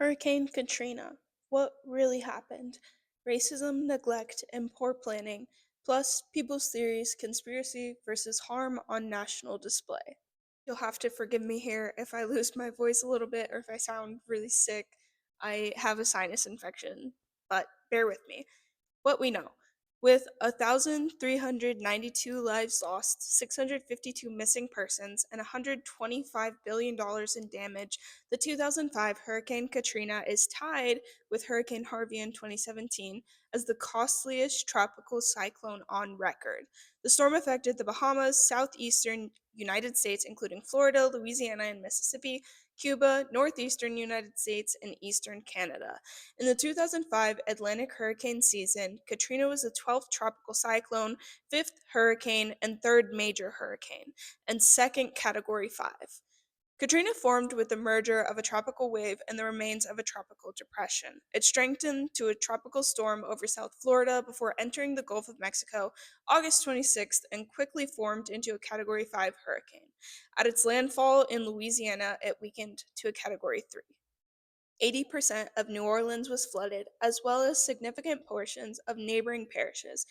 Hurricane Katrina. What really happened? Racism, neglect, and poor planning, plus people's theories, conspiracy versus harm on national display. You'll have to forgive me here if I lose my voice a little bit or if I sound really sick. I have a sinus infection, but bear with me. What we know. With 1,392 lives lost, 652 missing persons, and $125 billion in damage, the 2005 Hurricane Katrina is tied with Hurricane Harvey in 2017 as the costliest tropical cyclone on record. The storm affected the Bahamas, southeastern United States, including Florida, Louisiana, and Mississippi, Cuba, northeastern United States, and eastern Canada. In the 2005 Atlantic hurricane season, Katrina was the 12th tropical cyclone, 5th hurricane, and 3rd major hurricane, and 2nd Category 5. Katrina formed with the merger of a tropical wave and the remains of a tropical depression. It strengthened to a tropical storm over South Florida before entering the Gulf of Mexico August 26th and quickly formed into a Category 5 hurricane. At its landfall in Louisiana, it weakened to a Category 3. 80% of New Orleans was flooded, as well as significant portions of neighboring parishes.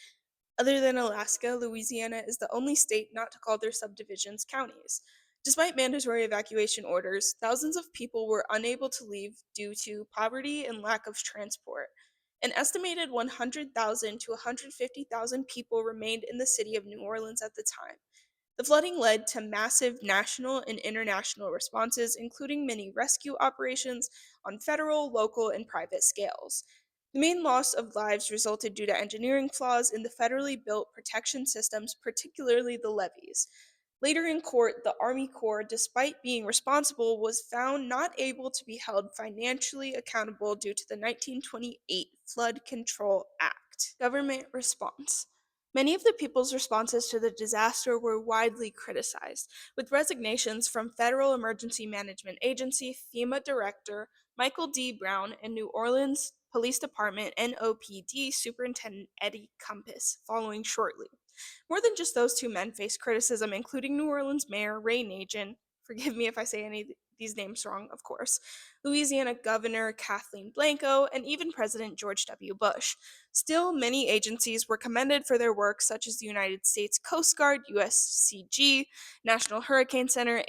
Other than Alaska, Louisiana is the only state not to call their subdivisions counties. Despite mandatory evacuation orders, thousands of people were unable to leave due to poverty and lack of transport. An estimated 100,000 to 150,000 people remained in the city of New Orleans at the time. The flooding led to massive national and international responses, including many rescue operations on federal, local, and private scales. The main loss of lives resulted due to engineering flaws in the federally built protection systems, particularly the levees. Later in court, the Army Corps, despite being responsible, was found not able to be held financially accountable due to the 1928 Flood Control Act. Government response. Many of the people's responses to the disaster were widely criticized, with resignations from Federal Emergency Management Agency FEMA Director Michael D. Brown and New Orleans Police Department NOPD Superintendent Eddie Compass following shortly. More than just those two men faced criticism, including New Orleans Mayor Ray Nagin. Forgive me if I say any of these names wrong, of course. Louisiana Governor Kathleen Blanco, and even President George W. Bush. Still, many agencies were commended for their work, such as the United States Coast Guard, USCG, National Hurricane Center,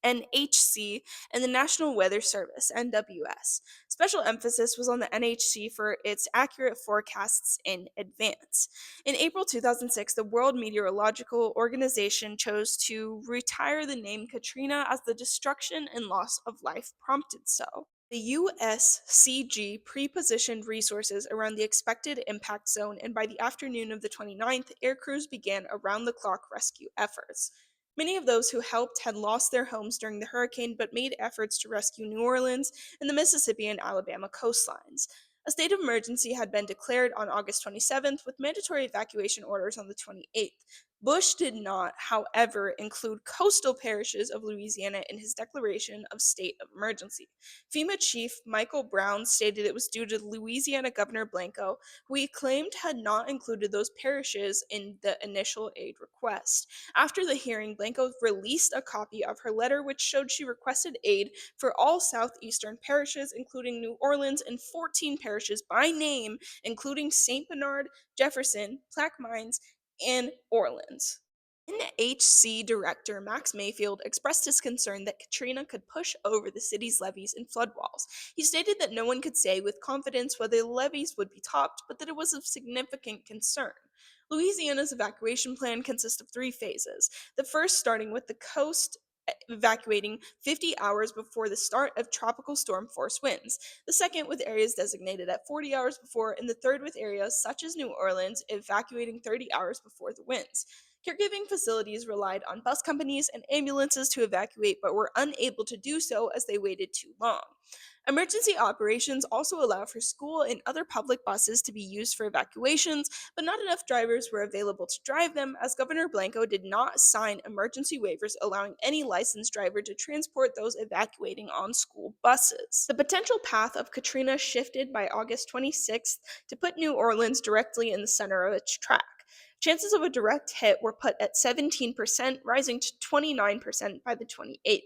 NHC, and the National Weather Service, NWS. Special emphasis was on the NHC for its accurate forecasts in advance. In April 2006, the World Meteorological Organization chose to retire the name Katrina as the destruction and loss of life prompted so. The USCG pre-positioned resources around the expected impact zone, and by the afternoon of the 29th, air crews began around-the-clock rescue efforts. Many of those who helped had lost their homes during the hurricane but made efforts to rescue New Orleans and the Mississippi and Alabama coastlines. A state of emergency had been declared on August 27th with mandatory evacuation orders on the 28th. Bush did not, however, include coastal parishes of Louisiana in his declaration of state of emergency. FEMA chief Michael Brown stated it was due to Louisiana Governor Blanco, who he claimed had not included those parishes in the initial aid request. After the hearing, Blanco released a copy of her letter which showed she requested aid for all southeastern parishes, including New Orleans, and 14 parishes by name, including St. Bernard, Jefferson, Plaquemines, and Orleans. NHC Director Max Mayfield expressed his concern that Katrina could push over the city's levees and flood walls. He stated that no one could say with confidence whether the levees would be topped, but that it was of significant concern. Louisiana's evacuation plan consists of three phases. The first starting with the coast evacuating 50 hours before the start of tropical storm force winds, the second with areas designated at 40 hours before, and the third with areas such as New Orleans evacuating 30 hours before the winds. Caregiving facilities relied on bus companies and ambulances to evacuate but were unable to do so as they waited too long. Emergency operations also allow for school and other public buses to be used for evacuations, but not enough drivers were available to drive them as Governor Blanco did not sign emergency waivers allowing any licensed driver to transport those evacuating on school buses. The potential path of Katrina shifted by August 26th to put New Orleans directly in the center of its track. Chances of a direct hit were put at 17%, rising to 29% by the 28th.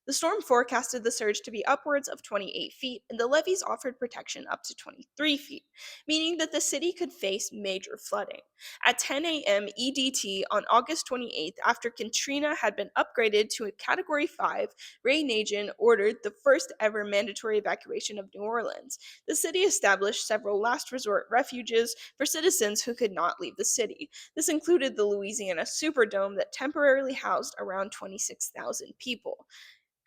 The storm forecasted the surge to be upwards of 28 feet, and the levees offered protection up to 23 feet, meaning that the city could face major flooding. At 10 a.m. EDT on August 28th, after Katrina had been upgraded to a Category 5, Ray Nagin ordered the first ever mandatory evacuation of New Orleans. The city established several last resort refuges for citizens who could not leave the city. This included the Louisiana Superdome that temporarily housed around 26,000 people.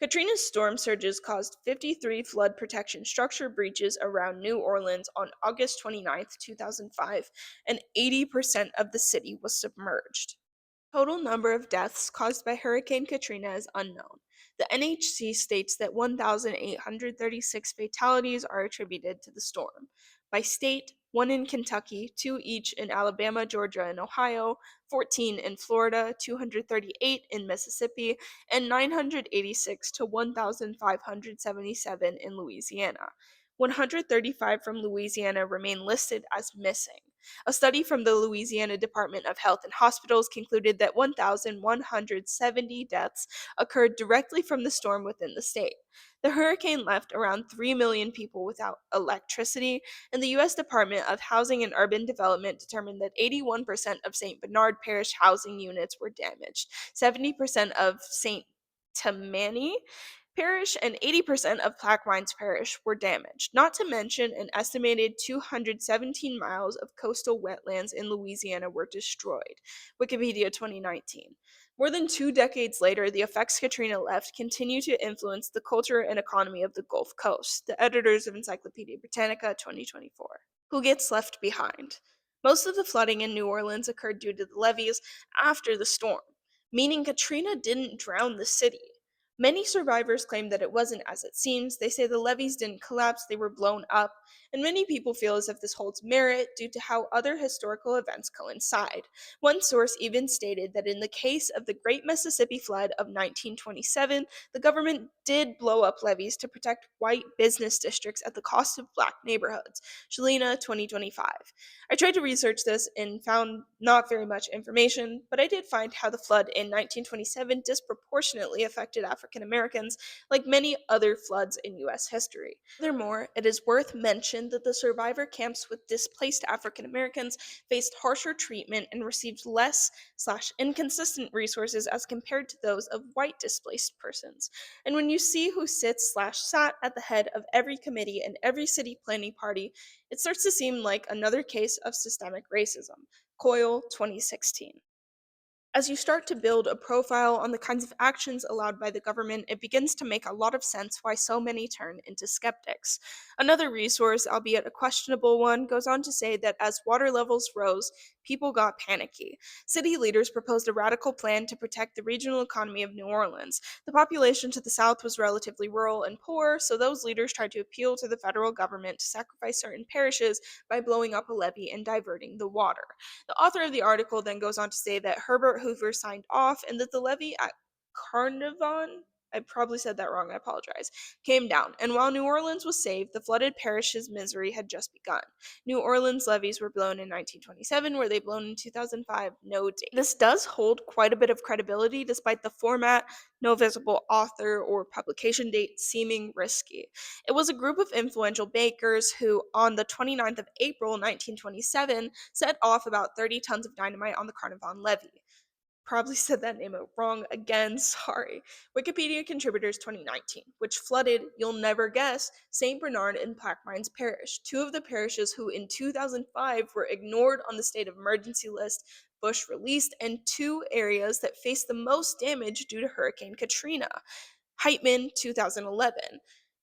Katrina's storm surges caused 53 flood protection structure breaches around New Orleans on August 29, 2005, and 80% of the city was submerged. Total number of deaths caused by Hurricane Katrina is unknown. The NHC states that 1,836 fatalities are attributed to the storm. By state, 1 in Kentucky, 2 each in Alabama, Georgia, and Ohio, 14 in Florida, 238 in Mississippi, and 986 to 1,577 in Louisiana. 135 from Louisiana remain listed as missing. A study from the Louisiana Department of Health and Hospitals concluded that 1,170 deaths occurred directly from the storm within the state. The hurricane left around 3 million people without electricity, and the U.S. Department of Housing and Urban Development determined that 81% of St. Bernard Parish housing units were damaged, 70% of St. Tammany Parish and 80% of Plaquemines Parish were damaged, not to mention an estimated 217 miles of coastal wetlands in Louisiana were destroyed. Wikipedia 2019. More than 2 decades later, the effects Katrina left continue to influence the culture and economy of the Gulf Coast. The editors of Encyclopedia Britannica 2024. Who gets left behind? Most of the flooding in New Orleans occurred due to the levees after the storm, meaning Katrina didn't drown the city. Many survivors claim that it wasn't as it seems. They say the levees didn't collapse, they were blown up, and many people feel as if this holds merit due to how other historical events coincide. One source even stated that in the case of the Great Mississippi Flood of 1927, the government did blow up levees to protect white business districts at the cost of black neighborhoods. Shalina 2025. I tried to research this and found not very much information, but I did find how the flood in 1927 disproportionately affected African Americans, like many other floods in U.S. history. Furthermore, it is worth mention that the survivor camps with displaced African Americans faced harsher treatment and received less/inconsistent resources as compared to those of white displaced persons. And when you see who sits/sat at the head of every committee and every city planning party, it starts to seem like another case of systemic racism. Coyle, 2016. As you start to build a profile on the kinds of actions allowed by the government, it begins to make a lot of sense why so many turn into skeptics. Another resource, albeit a questionable one, goes on to say that as water levels rose, people got panicky. City leaders proposed a radical plan to protect the regional economy of New Orleans. The population to the south was relatively rural and poor, so those leaders tried to appeal to the federal government to sacrifice certain parishes by blowing up a levee and diverting the water. The author of the article then goes on to say that Herbert Hoover signed off and that the levee at Carnarvon, I probably said that wrong, I apologize, came down. And while New Orleans was saved, the flooded parish's misery had just begun. New Orleans levees were blown in 1927, were they blown in 2005? No date. This does hold quite a bit of credibility despite the format, no visible author or publication date seeming risky. It was a group of influential bakers who, on the 29th of April 1927, set off about 30 tons of dynamite on the Carnarvon levee. Probably said that name wrong again, sorry. Wikipedia Contributors 2019, which flooded, you'll never guess, St. Bernard and Plaquemines Parish, two of the parishes who in 2005 were ignored on the state of emergency list Bush released, and two areas that faced the most damage due to Hurricane Katrina. Heitman, 2011.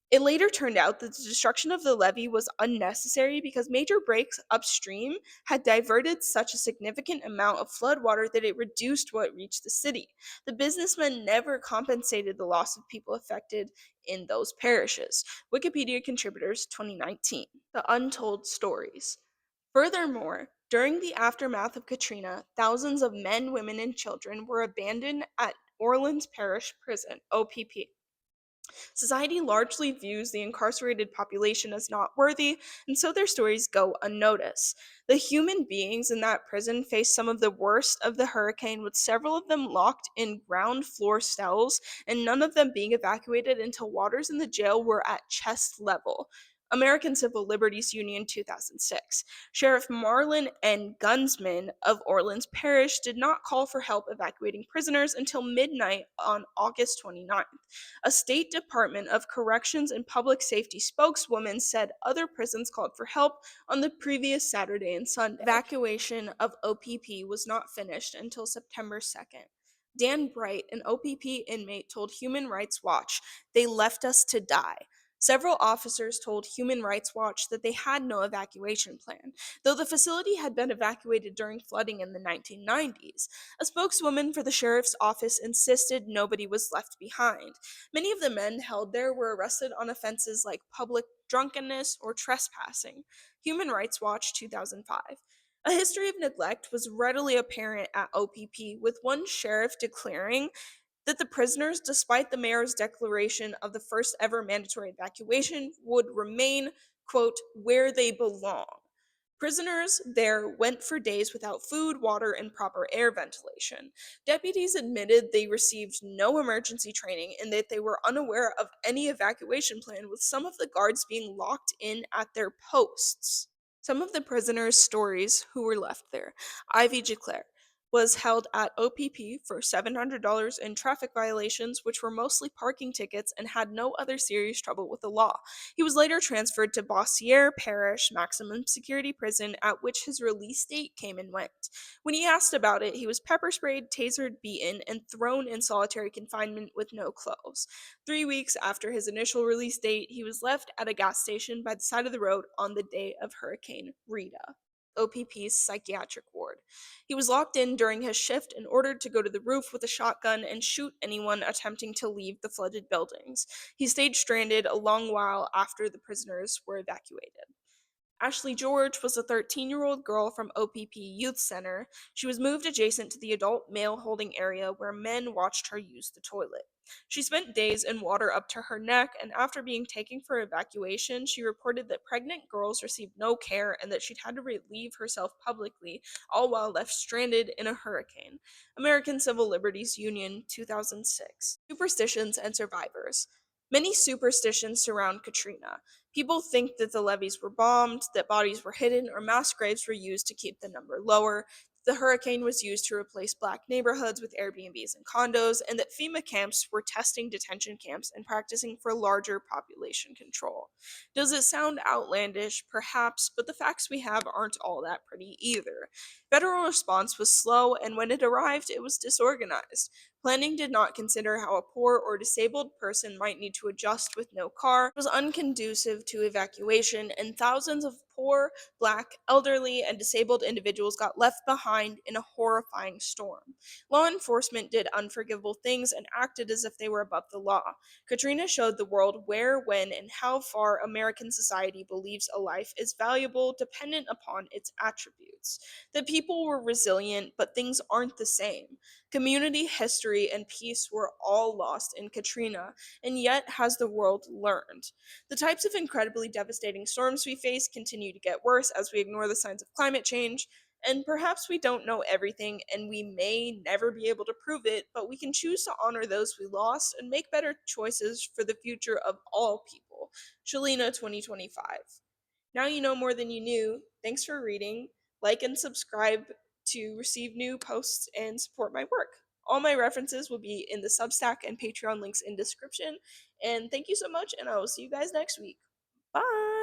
It later turned out that the destruction of the levee was unnecessary because major breaks upstream had diverted such a significant amount of floodwater that it reduced what reached the city. The businessmen never compensated the loss of people affected in those parishes. Wikipedia Contributors 2019. The Untold Stories. Furthermore, during the aftermath of Katrina, thousands of men, women, and children were abandoned at Orleans Parish Prison, OPP. Society largely views the incarcerated population as not worthy, and so their stories go unnoticed. The human beings in that prison faced some of the worst of the hurricane, with several of them locked in ground floor cells, and none of them being evacuated until waters in the jail were at chest level. American Civil Liberties Union 2006. Sheriff Marlon N. Gunsman of Orleans Parish did not call for help evacuating prisoners until midnight on August 29th. A State Department of Corrections and Public Safety spokeswoman said other prisons called for help on the previous Saturday and Sunday. Evacuation of OPP was not finished until September 2nd. Dan Bright, an OPP inmate, told Human Rights Watch, "They left us to die." Several officers told Human Rights Watch that they had no evacuation plan, though the facility had been evacuated during flooding in the 1990s. A spokeswoman for the sheriff's office insisted nobody was left behind. Many of the men held there were arrested on offenses like public drunkenness or trespassing. Human Rights Watch 2005. A history of neglect was readily apparent at OPP, with one sheriff declaring that the prisoners, despite the mayor's declaration of the first ever mandatory evacuation, would remain, quote, where they belong. Prisoners there went for days without food, water, and proper air ventilation. Deputies admitted they received no emergency training and that they were unaware of any evacuation plan, with some of the guards being locked in at their posts. Some of the prisoners' stories who were left there. Ivy Declare was held at OPP for $700 in traffic violations, which were mostly parking tickets, and had no other serious trouble with the law. He was later transferred to Bossier Parish Maximum Security Prison, at which his release date came and went. When he asked about it, he was pepper sprayed, tasered, beaten, and thrown in solitary confinement with no clothes. 3 weeks after his initial release date, he was left at a gas station by the side of the road on the day of Hurricane Rita. OPP's psychiatric ward. He was locked in during his shift and ordered to go to the roof with a shotgun and shoot anyone attempting to leave the flooded buildings. He stayed stranded a long while after the prisoners were evacuated. Ashley George was a 13-year-old girl from OPP Youth Center. She was moved adjacent to the adult male holding area where men watched her use the toilet. She spent days in water up to her neck, and after being taken for evacuation, she reported that pregnant girls received no care and that she'd had to relieve herself publicly, all while left stranded in a hurricane. American Civil Liberties Union, 2006. Superstitions and survivors. Many superstitions surround Katrina. People think that the levees were bombed, that bodies were hidden, or mass graves were used to keep the number lower. The hurricane was used to replace black neighborhoods with Airbnbs and condos, and that FEMA camps were testing detention camps and practicing for larger population control. Does it sound outlandish? Perhaps, but the facts we have aren't all that pretty either. Federal response was slow, and when it arrived, it was disorganized. Planning did not consider how a poor or disabled person might need to adjust with no car. It was unconducive to evacuation, and thousands of poor, black, elderly, and disabled individuals got left behind in a horrifying storm. Law enforcement did unforgivable things and acted as if they were above the law. Katrina showed the world where, when, and how far American society believes a life is valuable dependent upon its attributes. The people were resilient, but things aren't the same. Community, history, and peace were all lost in Katrina, and yet has the world learned? The types of incredibly devastating storms we face continue to get worse as we ignore the signs of climate change, and perhaps we don't know everything and we may never be able to prove it, but we can choose to honor those we lost and make better choices for the future of all people. Shalina 2025. Now you know more than you knew. Thanks for reading. Like and subscribe to receive new posts and support my work. All my references will be in the Substack and Patreon links in description. And thank you so much, and I will see you guys next week. Bye!